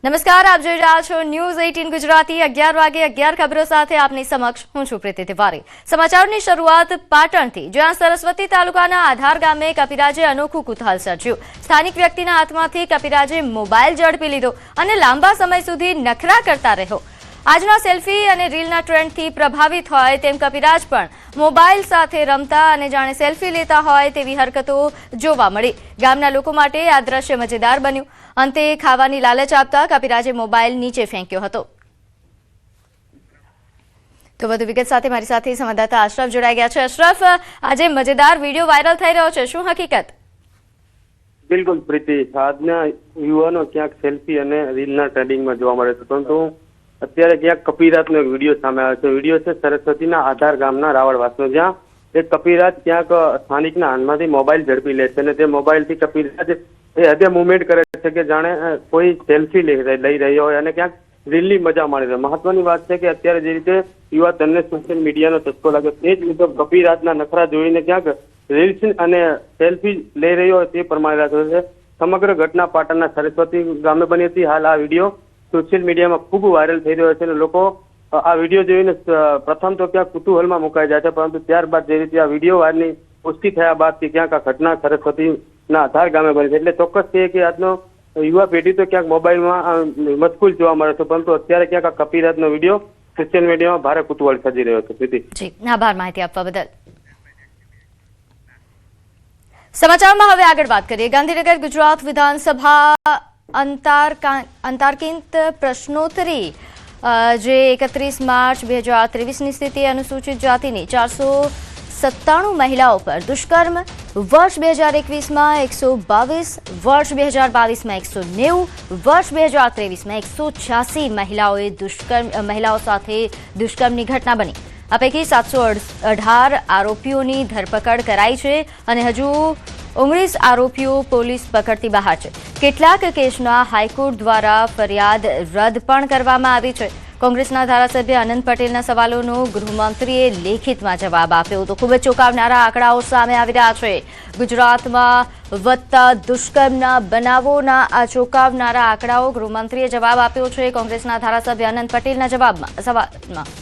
નમસ્કાર, આપ જોઈ રહ્યા છો ન્યૂઝ 18 ગુજરાતી 11 વાગે 11 ખબરો સાથે આપની સમક્ષ હું છું પ્રીતિ તિવારી। સમાચારની શરૂઆત પાટણથી, જ્યાં સરસ્વતી તાલુકાના આધાર ગામે કપિરાજે અનોખું કુતૂહલ સર્જ્યું। સ્થાનિક વ્યક્તિના હાથમાંથી કપિરાજે મોબાઈલ ઝડપી લીધો અને લાંબા સમય સુધી નખરા કરતા રહ્યો। આજના સેલ્ફી અને રીલના ટ્રેન્ડથી પ્રભાવિત હોય તેમ કપિરાજ પણ મોબાઈલ સાથે રમતા અને જાણે સેલ્ફી લેતા હોય તેવી હરકતો જોવા મળી। ગામના લોકો માટે આ દ્રશ્ય મજેદાર બન્યું। અંતે ખાવાની લાલચ આપતા કપિરાજે મોબાઈલ નીચે ફેંક્યો હતો। તો વધુ વિગત સાથે મારી સાથે સંવાદદાતા અશરફ જોડાઈ ગયા છે। અશરફ, આજે મજેદાર વિડીયો વાયરલ થઈ રહ્યો છે, શું હકીકત? બિલકુલ પ્રીતિ, આજના યુવાનો ક્યાંક સેલ્ફી અને રીલના ટ્રેન્ડિંગમાં જોવા મળે છે, પરંતુ અત્યારે ક્યાંક કપિરાજનો એક વિડીયો સામે આવ્યો છે। વિડીયો છે સરસ્વતીના આધાર ગામના રાવળવાસનો, જ્યાં એક કપિરાજ ક્યાંક સ્થાનિકના હાથમાંથી મોબાઈલ ઝડપી લે છે અને તે મોબાઈલથી કપિરાજ એ હદે મુવમેન્ટ કરે છે કે જાણે કોઈ સેલ્ફી લઈ રહ્યો હોય અને ક્યાંક રીલની મજા માણી રહ્યો। મહત્વની વાત છે કે અત્યારે જે રીતે યુવા ધનને સોશિયલ મીડિયાનો ચસ્કો લાગ્યો, તે જ મુજબ કપિરાજના નખરા જોઈને ક્યાંક રીલ્સ અને સેલ્ફી લઈ રહ્યો હોય તે પ્રમાણે છે। સમગ્ર ઘટના પાટણના સરસ્વતી ગામે બની હતી। હાલ આ વિડીયો સોશિયલ મીડિયામાં ખૂબ વાયરલ થઈ રહ્યો છે અને લોકો આ વિડીયો જોઈને પ્રથમ તો ક્યાંક કુતૂહલમાં મુકાઈ જાય છે, પરંતુ ત્યારબાદ જે રીતે આ વિડીયો વાયરની પુષ્ટિ થયા બાદથી ક્યાંક આ ઘટના સરસ્વતીના આધાર ગામે બની છે। એટલે ચોક્કસ છે કે આજનો યુવા પેઢી તો ક્યાંક મોબાઈલમાં મશગુલ જોવા મળે છે, પરંતુ અત્યારે ક્યાંક આ કપિરાજનો વિડીયો સોશિયલ મીડિયામાં ભારે કુતૂહલ સર્જી રહ્યો છે। પ્રીતિ, આભાર માહિતી આપવા બદલ। સમાચારમાં હવે આગળ વાત કરીએ। ગાંધીનગર ગુજરાત વિધાનસભા અંતાર્કિત પ્રશ્નોત્તરી જે 31 માર્ચ 2023ની સ્થિતિ અનુસૂચિત જાતિની 497 મહિલાઓ પર દુષ્કર્મ, વર્ષ 2021માં 122, વર્ષ 2022માં 190, વર્ષ 2023માં 186 મહિલાઓ સાથે દુષ્કર્મની ઘટના બની। આ પૈકી 718 આરોપીઓની ધરપકડ કરાઈ છે અને હજુ 19 આરોપીઓ પોલીસ પકડથી બહાર છે। કેટલાક કેસના હાઈકોર્ટ દ્વારા ફરિયાદ રદ પણ કરવામાં આવી છે। કોંગ્રેસના ધારાસભ્ય અનંત પટેલના સવાલોનો ગૃહમંત્રીએ લેખિતમાં જવાબ આપ્યો તો ખૂબ જ ચોંકાવનારા આંકડાઓ સામે આવી રહ્યા છે। ગુજરાતમાં વધતા દુષ્કર્મના બનાવોના આ ચોંકાવનારા આંકડાઓ ગૃહમંત્રીએ જવાબ આપ્યો છે કોંગ્રેસના ધારાસભ્ય અનંત પટેલના સવાલમાં।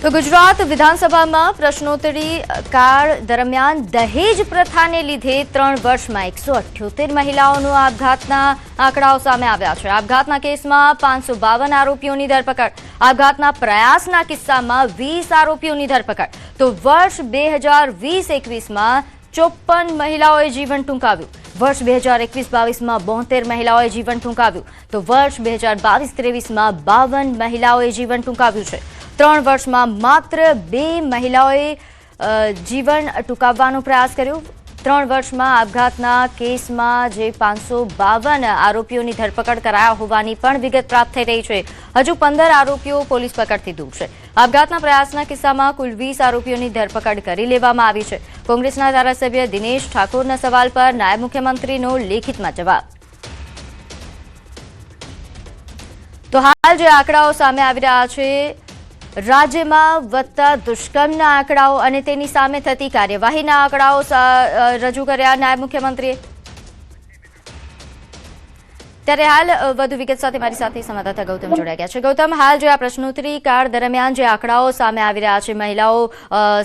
તો ગુજરાત વિધાનસભામાં પ્રશ્નોત્તરી કાળ દરમિયાન દહેજ પ્રથાને લીધે 3 વર્ષમાં 178 મહિલાઓનો આપઘાતના આંકડાઓ સામે આવ્યા છે। આપઘાતના કેસમાં 552 આરોપીઓની ધરપકડ, આપઘાતના પ્રયાસના કિસ્સામાં 20 આરોપીઓની ધરપકડ। તો વર્ષ 2020-21માં 54 મહિલાઓએ જીવન ટૂંકાવ્યું, વર્ષ 2021-22માં 72 મહિલાઓએ જીવન ટૂંકાવ્યું, તો વર્ષ 2022-23માં 52 મહિલાઓએ જીવન ટૂંકાવ્યું છે। 3 વર્ષમાં માત્ર 2 મહિલાઓએ જીવન ટૂંકાવવાનો પ્રયાસ કર્યો। 3 વર્ષમાં આપઘાતના કેસમાં જે 552 આરોપીઓની ધરપકડ કરાયા હોવાની પણ વિગત પ્રાપ્ત થઈ રહી છે। હજુ 15 આરોપીઓ પોલીસ પકડથી દૂર છે। આપઘાતના પ્રયાસના કિસ્સામાં કુલ 20 આરોપીઓની ધરપકડ કરી લેવામાં આવી છે। કોંગ્રેસના ધારાસભ્ય દિનેશ ઠાકોરના સવાલ પર નાયબ મુખ્યમંત્રીનો લેખિતમાં જવાબ। તો હાલ જે આંકડાઓ સામે આવી રહ્યા છે, રાજ્યમાં વધતા દુષ્કર્મના આંકડાઓ અને તેની સામે થતી કાર્યવાહીના આંકડાઓ રજૂ કર્યા નાયબ મુખ્યમંત્રીએ। ત્યારે હાલ વધુ વિગત સાથે મારી સાથે સંવાદદાતા ગૌતમ જોડાઈ ગયા છે। ગૌતમ, હાલ જે આ પ્રશ્નોત્તરી કાળ દરમિયાન જે આંકડાઓ સામે આવી રહ્યા છે, મહિલાઓ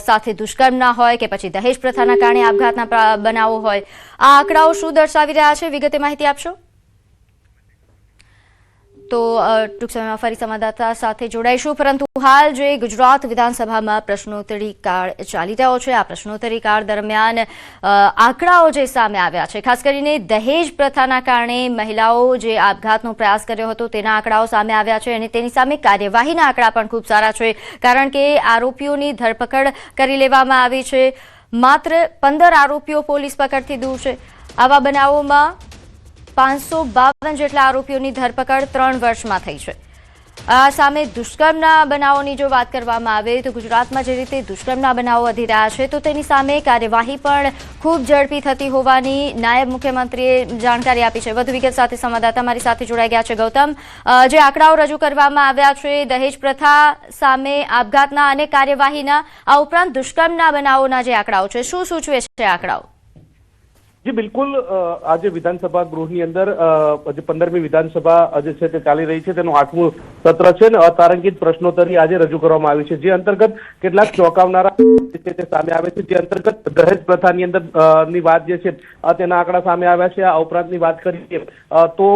સાથે દુષ્કર્મના હોય કે પછી દહેજ પ્રથાના કારણે આપઘાતના બનાવો હોય, આ આંકડાઓ શું દર્શાવી રહ્યા છે, વિગતે માહિતી આપશો? તો ટૂંક સમયમાં ફરી સંવાદદાતા સાથે જોડાઈશું, પરંતુ હાલ જે ગુજરાત વિધાનસભામાં પ્રશ્નોત્તરી કાળ ચાલી રહ્યો છે, આ પ્રશ્નોત્તરી કાળ દરમિયાન આંકડાઓ જે સામે આવ્યા છે, ખાસ કરીને દહેજ પ્રથાના કારણે મહિલાઓ જે આપઘાતનો પ્રયાસ કર્યો હતો તેના આંકડાઓ સામે આવ્યા છે અને તેની સામે કાર્યવાહીના આંકડા પણ ખૂબ સારા છે, કારણ કે આરોપીઓની ધરપકડ કરી લેવામાં આવી છે। માત્ર 15 આરોપીઓ પોલીસ પકડથી દૂર છે। આવા બનાવોમાં 552 જેટલા આરોપીઓની ધરપકડ 3 વર્ષમાં થઈ છે। આ સામે દુષ્કર્મના બનાવોની જો વાત કરવામાં આવે તો ગુજરાતમાં જે રીતે દુષ્કર્મના બનાવો વધી રહ્યા છે, તો તેની સામે કાર્યવાહી પણ ખૂબ ઝડપી થતી હોવાની નાયબ મુખ્યમંત્રીએ જાણકારી આપી છે। વધુ વિગત સાથે સંવાદદાતા મારી સાથે જોડાઈ ગયા છે ગૌતમ। જે આંકડાઓ રજૂ કરવામાં આવ્યા છે દહેજ પ્રથા સામે, આપઘાતના અને કાર્યવાહીના, આ ઉપરાંત દુષ્કર્મના બનાવોના જે આંકડાઓ છે, શું સૂચવે છે આંકડાઓ? જી બિલકુલ આજે વિધાનસભા ગૃહની અંદર જે 15મી વિધાનસભા જે છે તે ચાલી રહી છે તેનું 8મું સત્ર છે અને અતારાંકિત પ્રશ્નોત્તરી આજે રજૂ કરવામાં આવી છે, જે અંતર્ગત કેટલાક ચોંકાવનારા છે તે સામે આવે છે, જે અંતર્ગત દહેજ પ્રથાની અંદર ની વાત જે છે તેના આંકડા સામે આવ્યા છે। આ ઉપરાંતની વાત કરીએ તો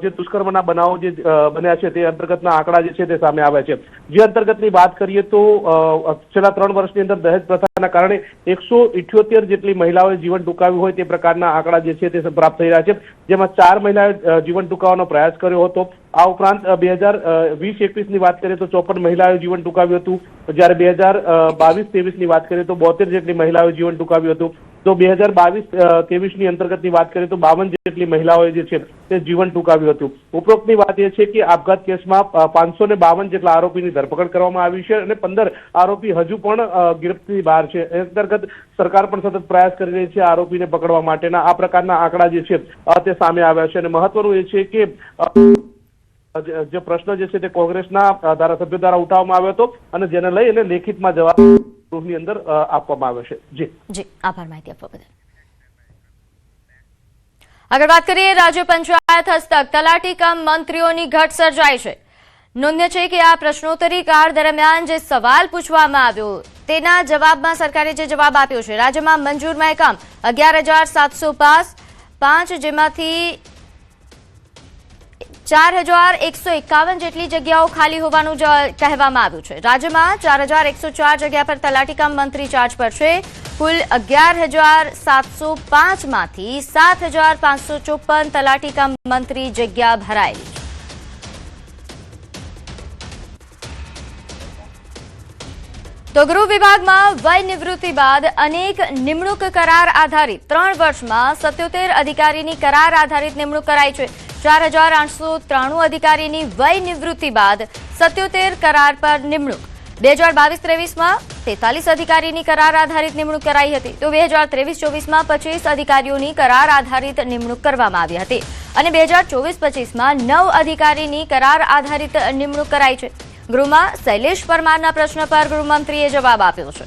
જે દુષ્કર્મના બનાવો જે બન્યા છે તે અંતર્ગતના આંકડા જે છે તે સામે આવ્યા છે, જે અંતર્ગતની વાત કરીએ તો છેલ્લા 3 વર્ષની અંદર દહેજ પ્રથાના કારણે 178 જેટલી મહિલાઓએ જીવન ટૂંકાવ્યું હોય તે પ્રકારના આંકડા જે છે તે પ્રાપ્ત થઈ રહ્યા છે, જેમાં 4 મહિલાએ જીવન ટૂંકાવવાનો પ્રયાસ કર્યો હતો। આ ઉપરાંત 2020-21 ની વાત કરીએ તો 54 મહિલાઓએ જીવન ટૂંકાવ્યું હતું, જ્યારે 2022-23 ની વાત કરીએ તો 72 જેટલી મહિલાઓએ જીવન ટૂંકાવ્યું હતું। તો 2022-23 ની અંતર્ગતની વાત કરીએ તો 52 જેટલી મહિલાઓએ જે છે તે જીવન ટૂંકાવ્યું હતું। ઉપરોક્તની વાત એ છે કે આપઘાત કેસમાં 552 જેટલા આરોપીની ધરપકડ કરવામાં આવી છે અને 15 આરોપી હજુ પણ ગિરફ્તની બહાર છે। એ અંતર્ગત સરકાર પણ સતત પ્રયાસ કરી રહી છે આરોપીને પકડવા માટેના। આ પ્રકારના આંકડા જે છે તે સામે આવ્યા છે અને મહત્વનું એ છે કે જે પ્રશ્ન જે છે તે કોંગ્રેસના ધારાસભ્યો દ્વારા ઉઠાવવામાં આવ્યો હતો અને જેને લઈ અને લેખિતમાં જવાબ ગૃહની અંદર આપવામાં આવ્યો છે। જી આભાર માહિતી આપવા બદલ। આગળ વાત કરીએ, રાજ્ય પંચાયત હસ્તક તલાટી કમ મંત્રીઓની ઘટ સર્જાઈ છે। નોંધ્ય છે કે આ પ્રશ્નોત્તરી કાળ દરમિયાન જે સવાલ પૂછવામાં આવ્યો તેના જવાબમાં સરકારે જે જવાબ આપ્યો છે, રાજ્યમાં મંજૂર મહેકમ 11,705, જેમાંથી 4,151 જેટલી જગ્યાઓ ખાલી હોવાનું કહેવામાં આવ્યું છે। રાજ્યમાં 4,104 જગ્યા પર તલાટી કમ મંત્રી ચાર્જ પર છે। કુલ 11,705 માંથી 7,554 તલાટી કમ મંત્રી જગ્યા ભરાયેલી છે। તો ગૃહ વિભાગમાં વય નિવૃત્તિ બાદ અનેક નિમણૂક કરાર આધારિત 3 વર્ષમાં 77 અધિકારીની કરાર આધારિત નિમણૂક કરાઈ છે। 4,893 અધિકારીની વય નિવૃત્તિ બાદ 77 કરાર પર નિમણૂક। 2022-23માં 43 અધિકારીની કરાર આધારિત નિમણૂક કરાઈ હતી, તો 2023-24માં 25 અધિકારીઓની કરાર આધારિત નિમણૂક કરવામાં આવી હતી અને 2024-25માં 9 અધિકારીની કરાર આધારિત નિમણૂક કરાઈ છે। ગૃહમાં શૈલેષ પરમારના પ્રશ્ન પર ગૃહમંત્રીએ જવાબ આપ્યો છે।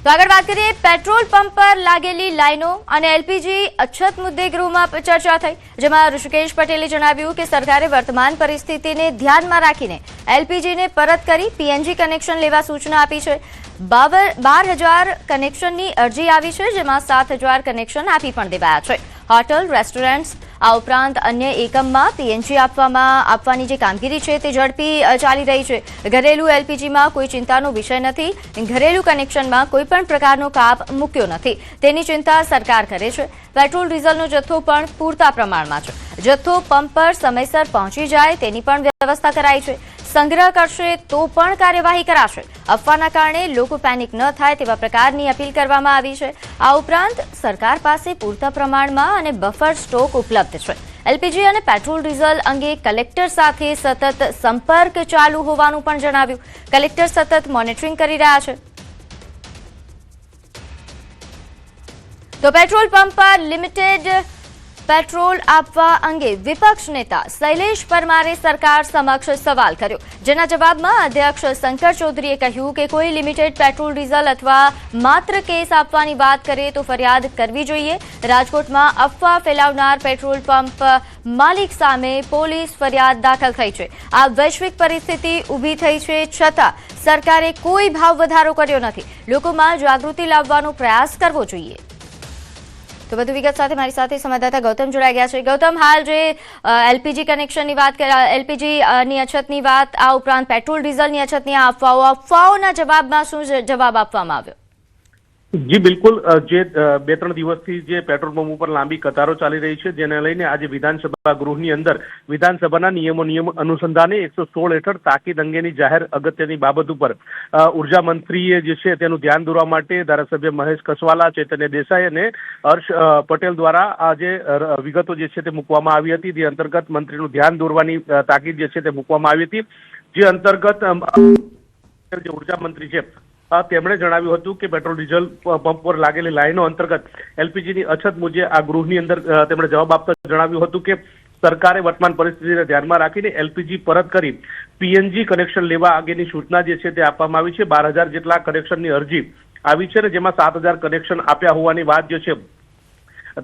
તો આગળ વાત કરીએ, પેટ્રોલ પંપ પર લાગેલી લાઈનો અને એલપીજી અછત મુદ્દે ગૃહમાં ચર્ચા થઈ, જેમાં ઋષિકેશ પટેલે જણાવ્યું કે સરકારે વર્તમાન પરિસ્થિતિને ધ્યાનમાં રાખીને એલપીજીને પરત કરી પીએનજી કનેક્શન લેવા સૂચના આપી છે। 12,000 કનેક્શનની અરજી આવી છે, જેમાં 7,000 કનેક્શન આપી પણ દેવાયા છે। હોટલ, રેસ્ટોરન્ટ્સ આ ઉપરાંત અન્ય એકમમાં પીએનજી આપવાની જે કામગીરી છે તે ઝડપી ચાલી રહી છે। ઘરેલું એલપીજીમાં કોઈ ચિંતાનો વિષય નથી, ઘરેલું કનેક્શનમાં કોઈ પણ પ્રકારનો કાપ મૂક્યો નથી, તેની ચિંતા સરકાર કરે છે। પેટ્રોલ ડીઝલનો જથ્થો પણ પૂરતા પ્રમાણમાં છે, જથ્થો પંપ પર સમયસર પહોંચી જાય તેની પણ વ્યવસ્થા કરાઈ છે। સંગ્રહ કરશે તો પણ કાર્યવાહી કરાશે। અફવાના કારણે લોકો પેનિક ન થાય તેવા પ્રકારની અપીલ કરવામાં આવી છે। આ ઉપરાંત સરકાર પાસે પૂરતા પ્રમાણમાં અને બફર સ્ટોક ઉપલબ્ધ છે। એલપીજી અને પેટ્રોલ ડીઝલ અંગે કલેક્ટર સાથે સતત સંપર્ક ચાલુ હોવાનું પણ જણાવ્યું। કલેક્ટર સતત મોનિટરિંગ કરી રહ્યા છે। તો પેટ્રોલ પંપ પર લિમિટેડ પેટ્રોલ આપવા અંગે વિપક્ષ નેતા શૈલેષ પરમારે સરકાર સમક્ષ સવાલ કર્યો, જેના જવાબમાં અધ્યક્ષ શંકર ચૌધરીએ કહ્યું કે કોઈ લિમિટેડ પેટ્રોલ ડીઝલ અથવા માત્ર કેસ આપવાની વાત કરે તો ફરિયાદ કરવી જોઈએ। રાજકોટમાં અફવા ફેલાવનાર પેટ્રોલ પંપ માલિક સામે પોલીસ ફરિયાદ દાખલ થઈ છે। આ વૈશ્વિક પરિસ્થિતિ ઊભી થઈ છે છતાં સરકારે કોઈ ભાવ વધારો કર્યો નથી। લોકોમાં જાગૃતિ લાવવાનો પ્રયાસ કરવો જોઈએ। તો વધુ વિગત સાથે મારી સાથે સંવાદદાતા ગૌતમ જોડાઈ ગયા છે। ગૌતમ, હાલ જે એલપીજી કનેક્શનની વાત, એલપીજીની અછતની વાત, આ ઉપરાંત પેટ્રોલ ડીઝલની અછતની અફવાઓના જવાબમાં શું જવાબ આપવામાં આવ્યો? જી બિલકુલ, જે 2-3 દિવસથી જે પેટ્રોલ પંપ ઉપર લાંબી કતારો ચાલી રહી છે, જેને લઈને આજે વિધાનસભા ગૃહની અંદર વિધાનસભાના નિયમ અનુસંધાને 116 હેઠળ તાકીદ અંગેની જાહેર અગત્યની બાબત ઉપર ઉર્જા મંત્રીએ જે છે તેનું ધ્યાન દોરવા માટે ધારાસભ્ય મહેશ કસવાલા, ચૈતન્ય દેસાઈ અને હર્ષ પટેલ દ્વારા આ જે વિગતો જે છે તે મૂકવામાં આવી હતી, તે અંતર્ગત મંત્રીનું ધ્યાન દોરવાની તાકીદ જે છે તે મૂકવામાં આવી હતી। જે અંતર્ગત જે ઉર્જા મંત્રી છે તેમણે જણાવ્યું હતું કે પેટ્રોલ ડીઝલ પંપ પર લાગેલી લાઈનો અંતર્ગત એલપીજીની અછત મુજબ આ ગૃહની અંદર તેમણે જવાબ આપતા જણાવ્યું હતું કે સરકારે વર્તમાન પરિસ્થિતિને ધ્યાનમાં રાખીને એલપીજી પરત કરી પીએનજી કનેક્શન લેવા અંગેની સૂચના જે છે તે આપવામાં આવી છે. 12,000 જેટલા કનેક્શનની અરજી આવી છે અને જેમાં 7,000 કનેક્શન આપ્યા હોવાની વાત જે છે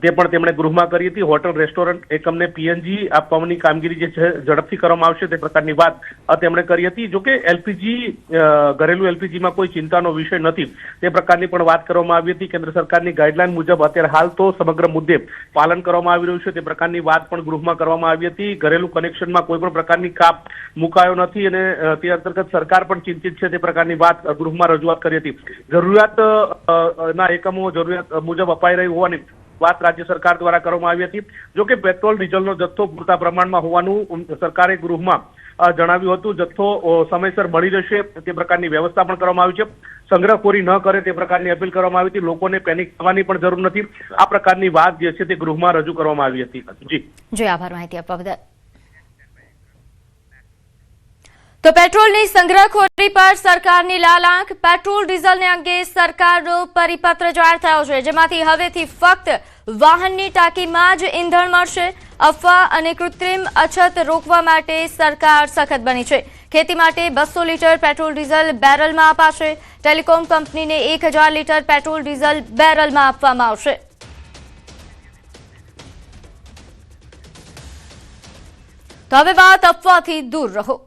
તે પણ તેમણે ગૃહમાં કરી હતી. હોટલ રેસ્ટોરન્ટ એકમને પીએનજી આપવાની કામગીરી જે છે ઝડપથી કરવામાં આવશે તે પ્રકારની વાત તેમણે કરી હતી. જોકે એલપીજી ઘરેલું એલપીજીમાં કોઈ ચિંતાનો વિષય નથી તે પ્રકારની પણ વાત કરવામાં આવી હતી. કેન્દ્ર સરકારની ગાઈડલાઈન મુજબ અત્યારે હાલ તો સમગ્ર મુદ્દે પાલન કરવામાં આવી રહ્યું છે તે પ્રકારની વાત પણ ગૃહમાં કરવામાં આવી હતી. ઘરેલું કનેક્શનમાં કોઈ પણ પ્રકારની કાપ મુકાયો નથી અને તે અંતર્ગત સરકાર પણ ચિંતિત છે તે પ્રકારની વાત ગૃહમાં રજૂઆત કરી હતી. જરૂરિયાતના એકમો જરૂરિયાત મુજબ અપાઈ રહી હોવાની વાત રાજ્ય સરકાર દ્વારા કરવામાં આવી હતી. જોકે પેટ્રોલ ડીઝલનો જથ્થો પૂરતા પ્રમાણમાં હોવાનું સરકારે ગૃહમાં જણાવ્યું હતું. જથ્થો સમયસર મળી રહેશે તે પ્રકારની વ્યવસ્થા પણ કરવામાં આવી છે. સંગ્રહખોરી ન કરે તે પ્રકારની અપીલ કરવામાં આવી હતી. લોકોને પેનિક થવાની પણ જરૂર નથી. આ પ્રકારની વાત જે છે તે ગૃહમાં રજૂ કરવામાં આવી હતી. જી આભાર માહિતી આપવા બદલ. તો પેટ્રોલની સંગ્રહખોરી પર સરકારની લાલ આંખ. પેટ્રોલ ડીઝલને અંગે સરકારનો પરિપત્ર જાહેર થયો છે, જેમાંથી હવેથી ફક્ત વાહનની ટાંકીમાં જ ઈંધણ મળશે. અફવા અને કૃત્રિમ અછત રોકવા માટે સરકાર સખત બની છે. ખેતી માટે 200 લીટર પેટ્રોલ ડીઝલ બેરલમાં અપાશે. ટેલિકોમ કંપનીને 1,000 લીટર પેટ્રોલ ડીઝલ બેરલમાં આપવામાં આવશે. તો હવે વાત અફવાથી દૂર રહો.